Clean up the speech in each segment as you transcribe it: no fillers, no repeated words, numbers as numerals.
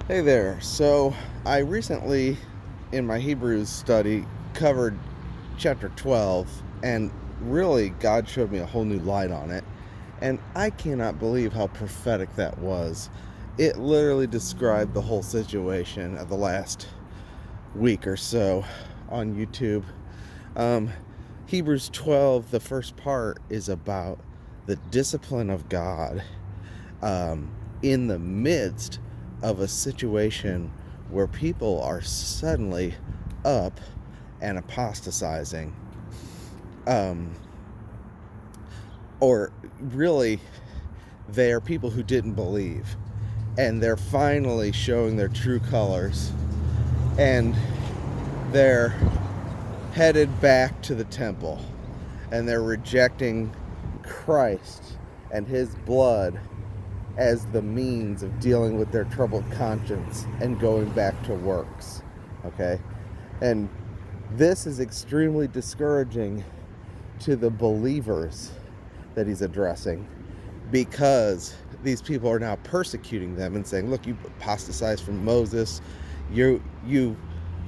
Hey there. So, I recently, in my Hebrews study, covered chapter 12, and really, God showed me a whole new light on it. And I cannot believe how prophetic that was. It literally described the whole situation of the last week or so on YouTube. Um, Hebrews 12, the first part, is about the discipline of God um, in the midst of a situation where people are suddenly up and apostatizing. Um, or really, they are people who didn't believe. And they're finally showing their true colors. And they're headed back to the temple. And they're rejecting Christ and his blood as the means of dealing with their troubled conscience and going back to works. Okay? And this is extremely discouraging to the believers that he's addressing, because these people are now persecuting them and saying, look, you apostatized from Moses, you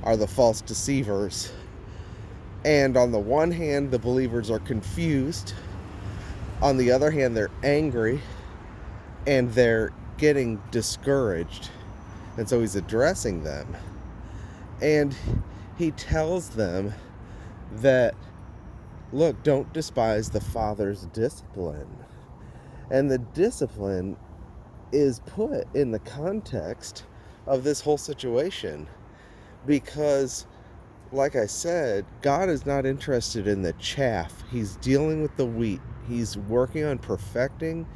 are the false deceivers. And on the one hand, the believers are confused. On the other hand, they're angry and they're getting discouraged. And so he's addressing them. And he tells them that, look, don't despise the Father's discipline. And the discipline is put in the context of this whole situation. Because, like I said, God is not interested in the chaff. He's dealing with the wheat. He's working on perfecting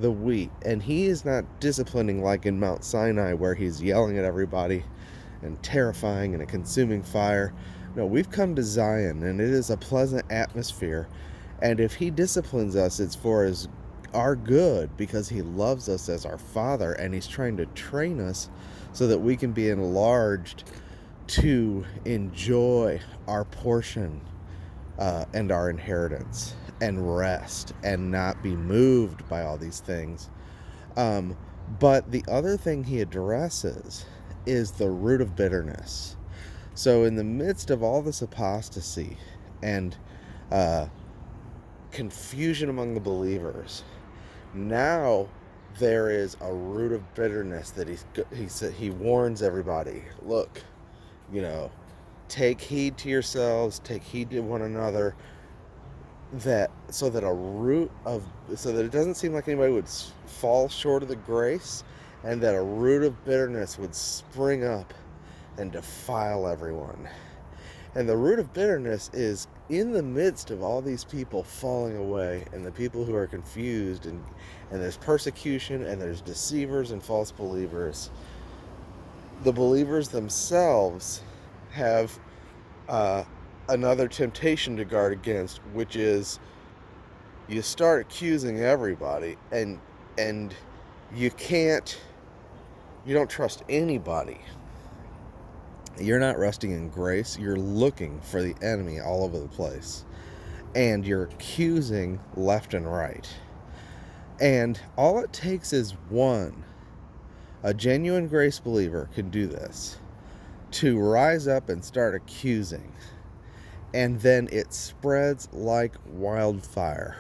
the wheat. And he is not disciplining like in Mount Sinai, where he's yelling at everybody and terrifying and a consuming fire. No, we've come to Zion, and it is a pleasant atmosphere. And if he disciplines us, it's for our good, because he loves us as our Father, and he's trying to train us so that we can be enlarged to enjoy our portion and our inheritance and rest and not be moved by all these things. But the other thing he addresses is the root of bitterness. So in the midst of all this apostasy and confusion among the believers, now there is a root of bitterness that he warns everybody. Look, take heed to yourselves, take heed to one another, so that it doesn't seem like anybody would fall short of the grace, and that a root of bitterness would spring up and defile everyone. And the root of bitterness is in the midst of all these people falling away, and the people who are confused, and there's persecution, and there's deceivers and false believers. The believers themselves have another temptation to guard against, which is you start accusing everybody, and you don't trust anybody. You're not resting in grace. You're looking for the enemy all over the place, and you're accusing left and right. And all it takes is a genuine grace believer can do this, to rise up and start accusing, and then it spreads like wildfire.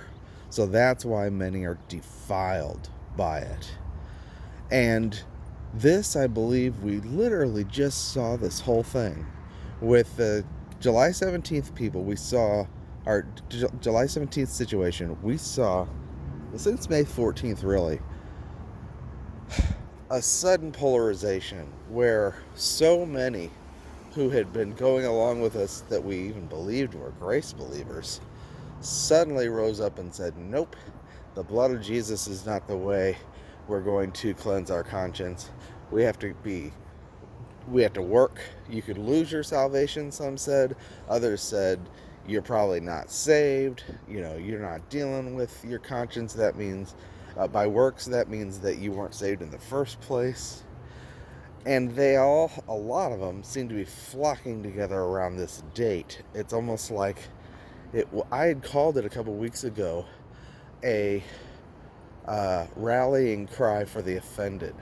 So that's why many are defiled by it. And this, I believe, we literally just saw this whole thing with the July 17th people. We saw our July 17th situation. We saw, since May 14th, really, a sudden polarization where so many who had been going along with us that we even believed were grace believers suddenly rose up and said, nope, the blood of Jesus is not the way we're going to cleanse our conscience. We have to work. You could lose your salvation, some said. Others said, you're probably not saved. You're not dealing with your conscience. That means by works, that means that you weren't saved in the first place. And a lot of them seem to be flocking together around this date. It's almost like I had called it a couple weeks ago a rallying cry for the offended.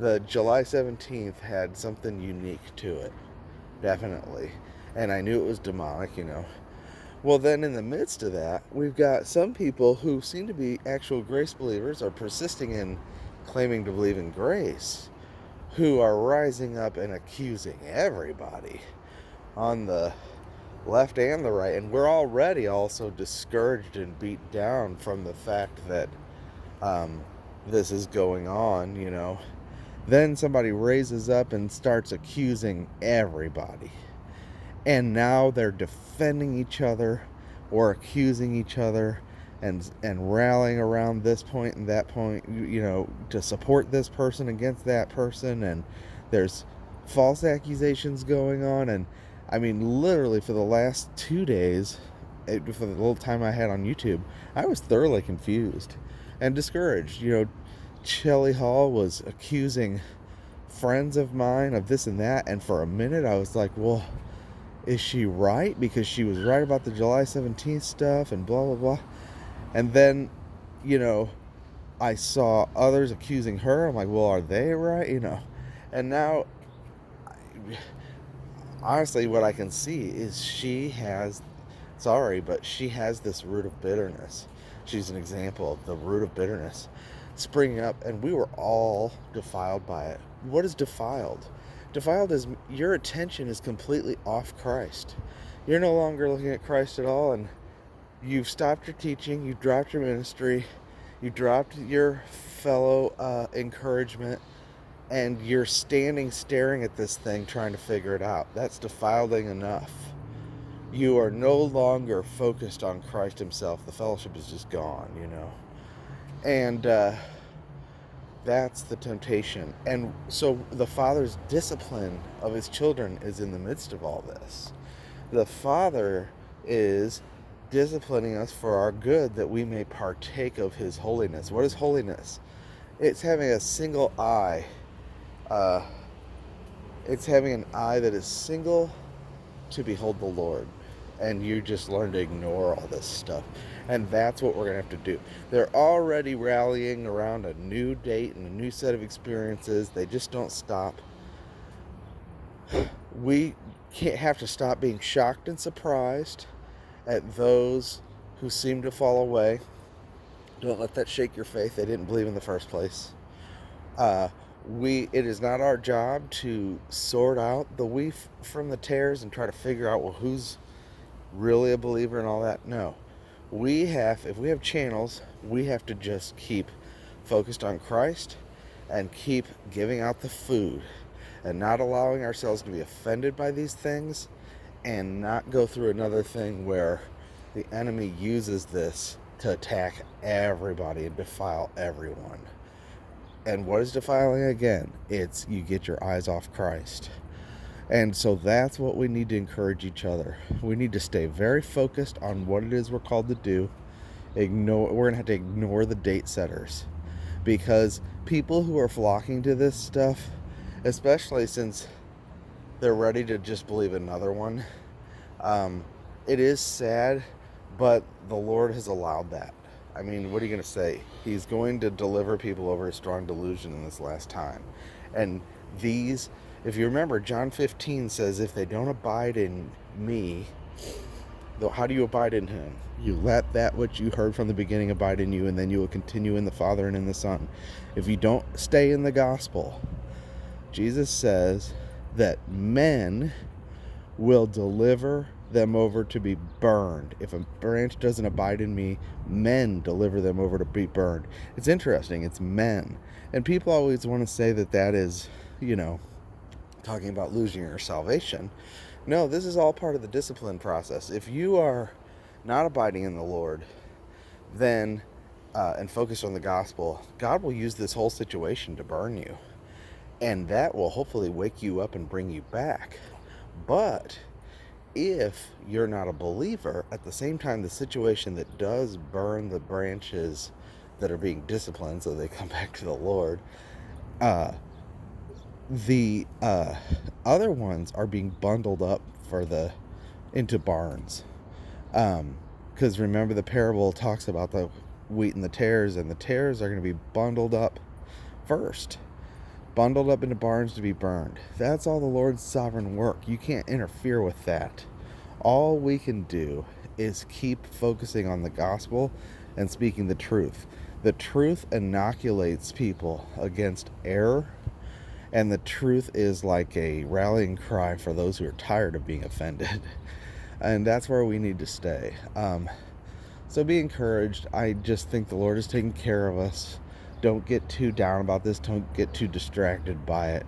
The July 17th had something unique to it, definitely. And I knew it was demonic, Well, then in the midst of that, we've got some people who seem to be actual grace believers or persisting in claiming to believe in grace, who are rising up and accusing everybody on the left and the right. And we're already also discouraged and beat down from the fact that this is going on, Then somebody raises up and starts accusing everybody. And now they're defending each other or accusing each other and rallying around this point and that point, to support this person against that person. And there's false accusations going on. And I mean, literally for the last 2 days, for the little time I had on YouTube, I was thoroughly confused and discouraged. Shelley Hall was accusing friends of mine of this and that. And for a minute, I was like, well, is she right? Because she was right about the July 17th stuff and blah, blah, blah. And then, I saw others accusing her. I'm like, well, are they right? And now, honestly, what I can see is she has this root of bitterness. She's an example of the root of bitterness springing up, and we were all defiled by it. What is defiled? Defiled is your attention is completely off Christ. You're no longer looking at Christ at all, and you've stopped your teaching, you've dropped your ministry, you dropped your fellow encouragement, and you're staring at this thing trying to figure it out. That's defiling enough. You are no longer focused on Christ himself. The fellowship is just gone, And that's the temptation. And so the Father's discipline of his children is in the midst of all this. The Father is disciplining us for our good, that we may partake of his holiness. What is holiness? It's having a single eye. It's having an eye that is single to behold the Lord. And you just learn to ignore all this stuff. And that's what we're going to have to do. They're already rallying around a new date and a new set of experiences. They just don't stop. We can't have to stop being shocked and surprised at those who seem to fall away. Don't let that shake your faith. They didn't believe in the first place. It is not our job to sort out the wheat from the tares and try to figure out, well, who's really a believer and all that. No. If we have channels, we have to just keep focused on Christ and keep giving out the food and not allowing ourselves to be offended by these things and not go through another thing where the enemy uses this to attack everybody and defile everyone. And what is defiling again? It's you get your eyes off Christ. And so that's what we need to encourage each other. We need to stay very focused on what it is we're called to do. We're going to have to ignore the date setters. Because people who are flocking to this stuff, especially since they're ready to just believe another one, it is sad, but the Lord has allowed that. I mean, what are you going to say? He's going to deliver people over a strong delusion in this last time. And if you remember, John 15 says, if they don't abide in me, how do you abide in him? You let that which you heard from the beginning abide in you, and then you will continue in the Father and in the Son. If you don't stay in the gospel, Jesus says that men will deliver them over to be burned. If a branch doesn't abide in me, men deliver them over to be burned. It's interesting. It's men. And people always want to say that is, talking about losing your salvation. No, this is all part of the discipline process. If you are not abiding in the Lord, then and focused on the gospel, God will use this whole situation to burn you. And that will hopefully wake you up and bring you back. But if you're not a believer, at the same time, the situation that does burn the branches that are being disciplined so they come back to the Lord, the other ones are being bundled up into barns. Because remember, the parable talks about the wheat and the tares are going to be bundled up first. bundled up into barns to be burned. That's all the Lord's sovereign work. You can't interfere with that. All we can do is keep focusing on the gospel and speaking the truth. The truth inoculates people against error, and the truth is like a rallying cry for those who are tired of being offended. And that's where we need to stay. So be encouraged. I just think the Lord is taking care of us. Don't get too down about this. Don't get too distracted by it.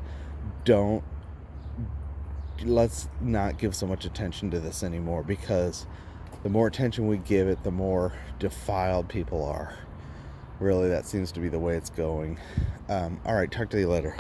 Let's not give so much attention to this anymore, because the more attention we give it, the more defiled people are. Really, that seems to be the way it's going. All right, talk to you later.